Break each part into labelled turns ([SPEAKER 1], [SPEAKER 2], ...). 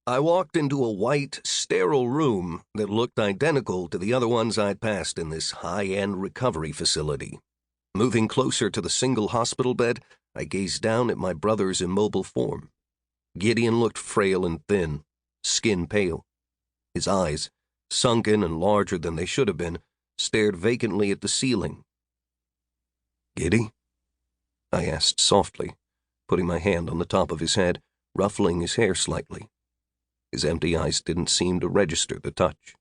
[SPEAKER 1] I walked into a white, sterile room that looked identical to the other ones I'd passed in this high-end recovery facility. Moving closer to the single hospital bed, I gazed down at my brother's immobile form. Gideon looked frail and thin, skin pale. His eyes, sunken and larger than they should have been, stared vacantly at the ceiling. "Giddy?" I asked softly, putting my hand on the top of his head, ruffling his hair slightly. His empty eyes didn't seem to register the touch.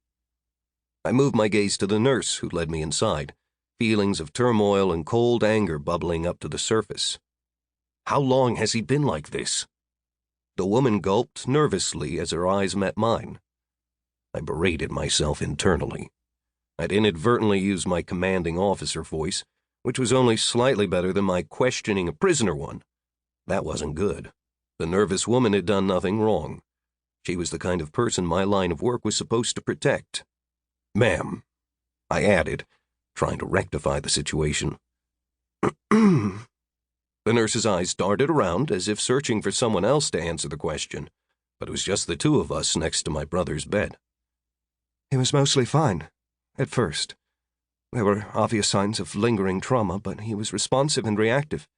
[SPEAKER 1] I moved my gaze to the nurse who led me inside, feelings of turmoil and cold anger bubbling up to the surface. "How long has he been like this?" The woman gulped nervously as her eyes met mine. I berated myself internally. I'd inadvertently used my commanding officer voice, which was only slightly better than my questioning a prisoner one. That wasn't good. The nervous woman had done nothing wrong. She was the kind of person my line of work was supposed to protect. "Ma'am," I added, trying to rectify the situation. The nurse's eyes darted around as if searching for someone else to answer the question, but it was just the two of us next to my brother's bed. "He was mostly fine, at first. There were obvious signs of lingering trauma, but he was responsive and reactive.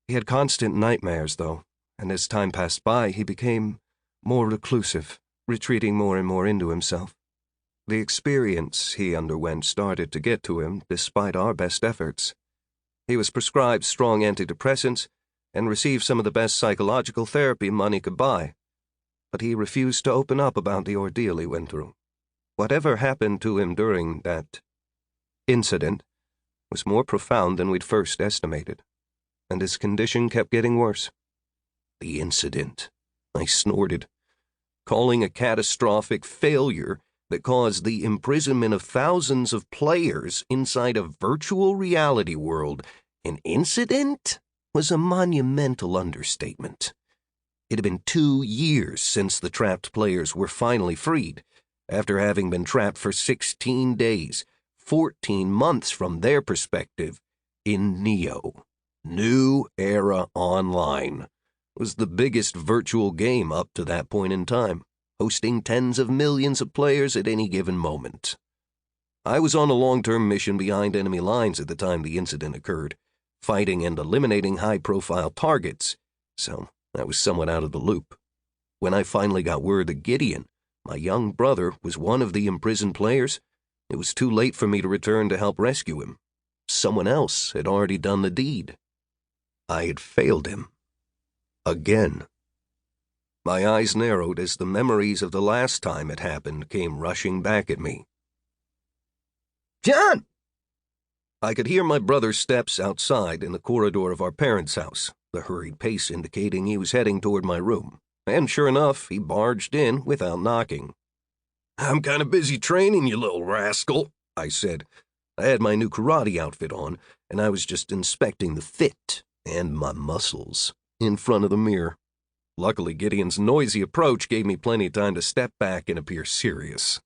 [SPEAKER 1] He had constant nightmares, though, and as time passed by, he became more reclusive, retreating more and more into himself. The experience he underwent started to get to him despite our best efforts. He was prescribed strong antidepressants and received some of the best psychological therapy money could buy, but he refused to open up about the ordeal he went through. Whatever happened to him during that incident was more profound than we'd first estimated, and his condition kept getting worse." "The incident," I snorted. "Calling a catastrophic failure that caused the imprisonment of thousands of players inside a virtual reality world an incident was a monumental understatement. It had been 2 years since the trapped players were finally freed, after having been trapped for 16 days, 14 months from their perspective, in Neo. New Era Online was the biggest virtual game up to that point in time, hosting tens of millions of players at any given moment. I was on a long-term mission behind enemy lines at the time the incident occurred, fighting and eliminating high-profile targets, so I was somewhat out of the loop. When I finally got word that Gideon, my young brother, was one of the imprisoned players, it was too late for me to return to help rescue him. Someone else had already done the deed. I had failed him. Again. My eyes narrowed as the memories of the last time it happened came rushing back at me. "John!" I could hear my brother's steps outside in the corridor of our parents' house, the hurried pace indicating he was heading toward my room. And sure enough, he barged in without knocking. "I'm kind of busy training, you little rascal," I said. I had my new karate outfit on, and I was just inspecting the fit and my muscles in front of the mirror. Luckily, Gideon's noisy approach gave me plenty of time to step back and appear serious.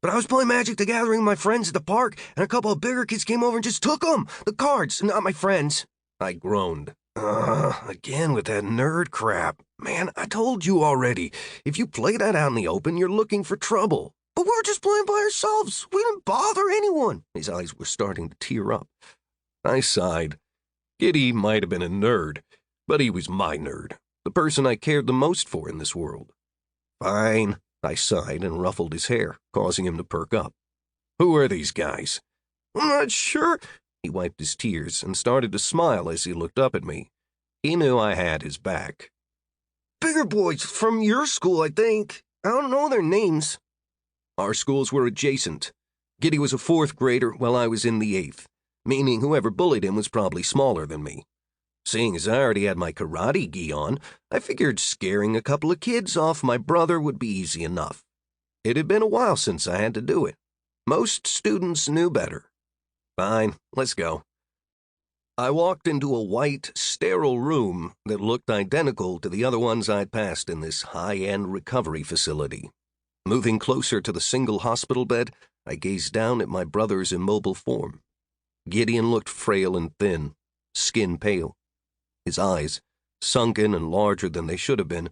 [SPEAKER 1] "But I was playing Magic the Gathering with my friends at the park, and a couple of bigger kids came over and just took them. The cards, not my friends," I groaned. Again with that nerd crap. Man, I told you already. If you play that out in the open, you're looking for trouble. But we were just playing by ourselves. We didn't bother anyone." His eyes were starting to tear up. I sighed. Giddy might have been a nerd, but he was my nerd, the person I cared the most for in this world. "Fine," I sighed and ruffled his hair, causing him to perk up. "Who are these guys?" "I'm not sure." He wiped his tears and started to smile as he looked up at me. He knew I had his back. "Bigger boys from your school, I think. I don't know their names." Our schools were adjacent. Giddy was a 4th grader while I was in the 8th, meaning whoever bullied him was probably smaller than me. Seeing as I already had my karate gi on, I figured scaring a couple of kids off my brother would be easy enough. It had been a while since I had to do it. Most students knew better. "Fine, let's go." I walked into a white, sterile room that looked identical to the other ones I'd passed in this high-end recovery facility. Moving closer to the single hospital bed, I gazed down at my brother's immobile form. Gideon looked frail and thin, skin pale. His eyes, sunken and larger than they should have been,